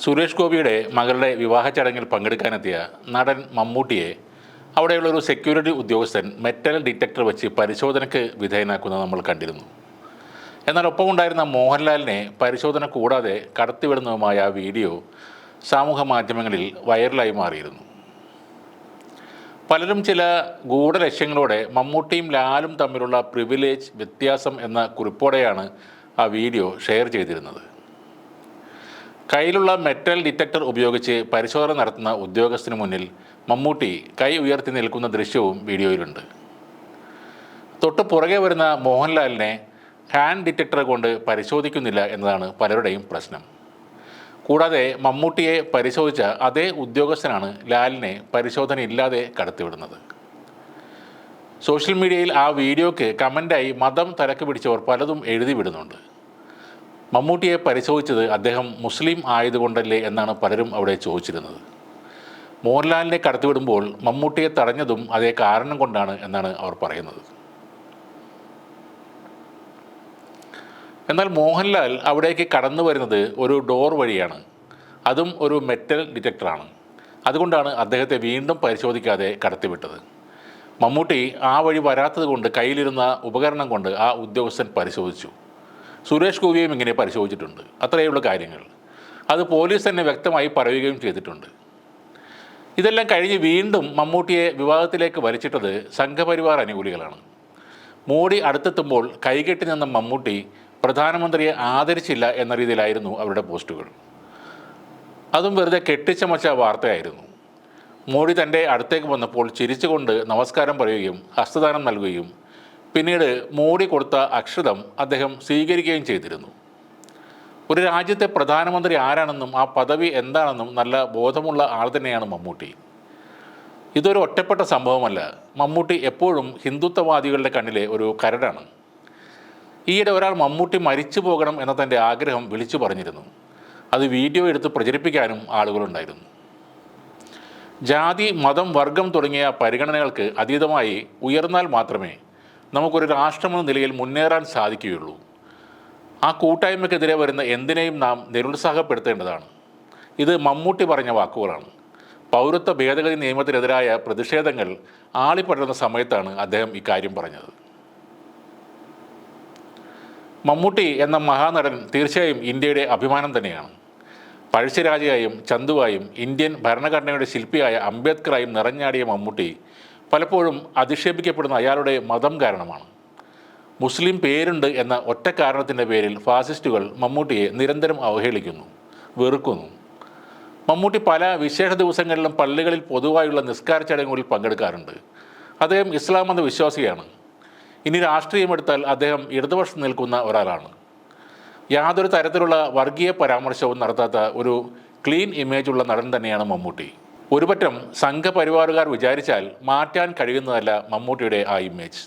സുരേഷ് ഗോപിയുടെ മകളുടെ വിവാഹ ചടങ്ങിൽ പങ്കെടുക്കാനെത്തിയ നടൻ മമ്മൂട്ടിയെ അവിടെയുള്ളൊരു സെക്യൂരിറ്റി ഉദ്യോഗസ്ഥൻ മെറ്റൽ ഡിറ്റക്ടർ വെച്ച് പരിശോധനയ്ക്ക് വിധേയനാക്കുന്നത് നമ്മൾ കണ്ടിരുന്നു. എന്നാൽ ഒപ്പമുണ്ടായിരുന്ന മോഹൻലാലിനെ പരിശോധന കൂടാതെ കടത്തിവിടുന്നതുമായ ആ വീഡിയോ സാമൂഹ്യ മാധ്യമങ്ങളിൽ വൈറലായി മാറിയിരുന്നു. പലരും ചില ഗൂഢലക്ഷ്യങ്ങളോടെ മമ്മൂട്ടിയും ലാലും തമ്മിലുള്ള പ്രിവിലേജ് വ്യത്യാസം എന്ന കുറിപ്പോടെയാണ് ആ വീഡിയോ ഷെയർ ചെയ്തിരുന്നത്. കയ്യിലുള്ള മെറ്റൽ ഡിറ്റക്ടർ ഉപയോഗിച്ച് പരിശോധന നടത്തുന്ന ഉദ്യോഗസ്ഥന് മുന്നിൽ മമ്മൂട്ടി കൈ ഉയർത്തി നിൽക്കുന്ന ദൃശ്യവും വീഡിയോയിലുണ്ട്. തൊട്ട് പുറകെ വരുന്ന മോഹൻലാലിനെ ഹാൻഡ് ഡിറ്റക്ടർ കൊണ്ട് പരിശോധിക്കുന്നില്ല എന്നതാണ് പലരുടെയും പ്രശ്നം. കൂടാതെ മമ്മൂട്ടിയെ പരിശോധിച്ച അതേ ഉദ്യോഗസ്ഥനാണ് ലാലിനെ പരിശോധന ഇല്ലാതെ കടത്തിവിടുന്നത്. സോഷ്യൽ മീഡിയയിൽ ആ വീഡിയോയ്ക്ക് കമൻ്റായി മതം തലക്ക് പിടിച്ചവർ പലതും എഴുതി വിടുന്നുണ്ട്. മമ്മൂട്ടിയെ പരിശോധിച്ചത് അദ്ദേഹം മുസ്ലിം ആയതുകൊണ്ടല്ലേ എന്നാണ് പലരും അവിടെ ചോദിച്ചിരുന്നത്. മോഹൻലാലിനെ കടത്തിവിടുമ്പോൾ മമ്മൂട്ടിയെ തടഞ്ഞതും അതേ കാരണം കൊണ്ടാണ് എന്നാണ് അവർ പറയുന്നത്. എന്നാൽ മോഹൻലാൽ അവിടേക്ക് കടന്നു വരുന്നത് ഒരു ഡോർ വഴിയാണ്, അതും ഒരു മെറ്റൽ ഡിറ്റക്ടറാണ്. അതുകൊണ്ടാണ് അദ്ദേഹത്തെ വീണ്ടും പരിശോധിക്കാതെ കടത്തിവിട്ടത്. മമ്മൂട്ടി ആ വഴി വരാത്തത് കൊണ്ട് കയ്യിലിരുന്ന ഉപകരണം കൊണ്ട് ആ ഉദ്യോഗസ്ഥൻ പരിശോധിച്ചു. സുരേഷ് ഗോപിയും ഇങ്ങനെ പരിശോധിച്ചിട്ടുണ്ട്. അത്രയുള്ള കാര്യങ്ങൾ അത് പോലീസ് തന്നെ വ്യക്തമായി പറയുകയും ചെയ്തിട്ടുണ്ട്. ഇതെല്ലാം കഴിഞ്ഞ് വീണ്ടും മമ്മൂട്ടിയെ വിവാദത്തിലേക്ക് വലിച്ചിട്ടത് സംഘപരിവാർ അനുകൂലികളാണ്. മോഡി അടുത്തെത്തുമ്പോൾ കൈകെട്ടി നിന്ന മമ്മൂട്ടി പ്രധാനമന്ത്രിയെ ആദരിച്ചില്ല എന്ന രീതിയിലായിരുന്നു അവരുടെ പോസ്റ്റുകൾ. അതും വെറുതെ കെട്ടിച്ചമച്ച വാർത്തയായിരുന്നു. മോഡി തൻ്റെ അടുത്തേക്ക് വന്നപ്പോൾ ചിരിച്ചുകൊണ്ട് നമസ്കാരം പറയുകയും ഹസ്തദാനം നൽകുകയും പിന്നീട് മോഡി കൊടുത്ത അക്ഷതം അദ്ദേഹം സ്വീകരിക്കുകയും ചെയ്തിരുന്നു. ഒരു രാജ്യത്തെ പ്രധാനമന്ത്രി ആരാണെന്നും ആ പദവി എന്താണെന്നും നല്ല ബോധമുള്ള ആൾ തന്നെയാണ് മമ്മൂട്ടി. ഇതൊരു ഒറ്റപ്പെട്ട സംഭവമല്ല. മമ്മൂട്ടി എപ്പോഴും ഹിന്ദുത്വവാദികളുടെ കണ്ണിലെ ഒരു കരടാണ്. ഈയിടെ ഒരാൾ മമ്മൂട്ടി മരിച്ചു പോകണം എന്ന തൻ്റെ ആഗ്രഹം വിളിച്ചു പറഞ്ഞിരുന്നു. അത് വീഡിയോ എടുത്ത് പ്രചരിപ്പിക്കാനും ആളുകളുണ്ടായിരുന്നു. ജാതി, മതം, വർഗം തുടങ്ങിയ പരിഗണനകൾക്ക് അതീതമായി ഉയർന്നാൽ മാത്രമേ നമുക്കൊരു രാഷ്ട്രമെന്ന നിലയിൽ മുന്നേറാൻ സാധിക്കുകയുള്ളൂ. ആ കൂട്ടായ്മയ്ക്കെതിരെ വരുന്ന എന്തിനേയും നാം നിരുത്സാഹപ്പെടുത്തേണ്ടതാണ്. ഇത് മമ്മൂട്ടി പറഞ്ഞ വാക്കുകളാണ്. പൗരത്വ ഭേദഗതി നിയമത്തിനെതിരായ പ്രതിഷേധങ്ങൾ ആളിപ്പടരുന്ന സമയത്താണ് അദ്ദേഹം ഇക്കാര്യം പറഞ്ഞത്. മമ്മൂട്ടി എന്ന മഹാനടൻ തീർച്ചയായും ഇന്ത്യയുടെ അഭിമാനം തന്നെയാണ്. പഴശ്ശിരാജയായും ചന്തുവായും ഇന്ത്യൻ ഭരണഘടനയുടെ ശില്പിയായ അംബേദ്കറായും നിറഞ്ഞാടിയ മമ്മൂട്ടി പലപ്പോഴും അധിക്ഷേപിക്കപ്പെടുന്ന അയാളുടെ മതം കാരണമാണ്. മുസ്ലിം പേരുണ്ട് എന്ന ഒറ്റ കാരണത്തിൻ്റെ പേരിൽ ഫാസിസ്റ്റുകൾ മമ്മൂട്ടിയെ നിരന്തരം അവഹേളിക്കുന്നു, വെറുക്കുന്നു. മമ്മൂട്ടി പല വിശേഷ ദിവസങ്ങളിലും പള്ളികളിൽ പൊതുവായുള്ള നിസ്കാര ചടങ്ങുകളിൽ പങ്കെടുക്കാറുണ്ട്. അദ്ദേഹം ഇസ്ലാം മത വിശ്വാസിയാണ്. ഇനി രാഷ്ട്രീയമെടുത്താൽ അദ്ദേഹം ഇടതുപക്ഷം നിൽക്കുന്ന ഒരാളാണ്. യാതൊരു തരത്തിലുള്ള വർഗീയ പരാമർശവും നടത്താത്ത ഒരു ക്ലീൻ ഇമേജുള്ള നടൻ തന്നെയാണ് മമ്മൂട്ടി. ഒരുപറ്റം സംഘപരിവാറുകാർ വിചാരിച്ചാൽ മാറ്റാൻ കഴിയുന്നതല്ല മമ്മൂട്ടിയുടെ ആ ഇമേജ്.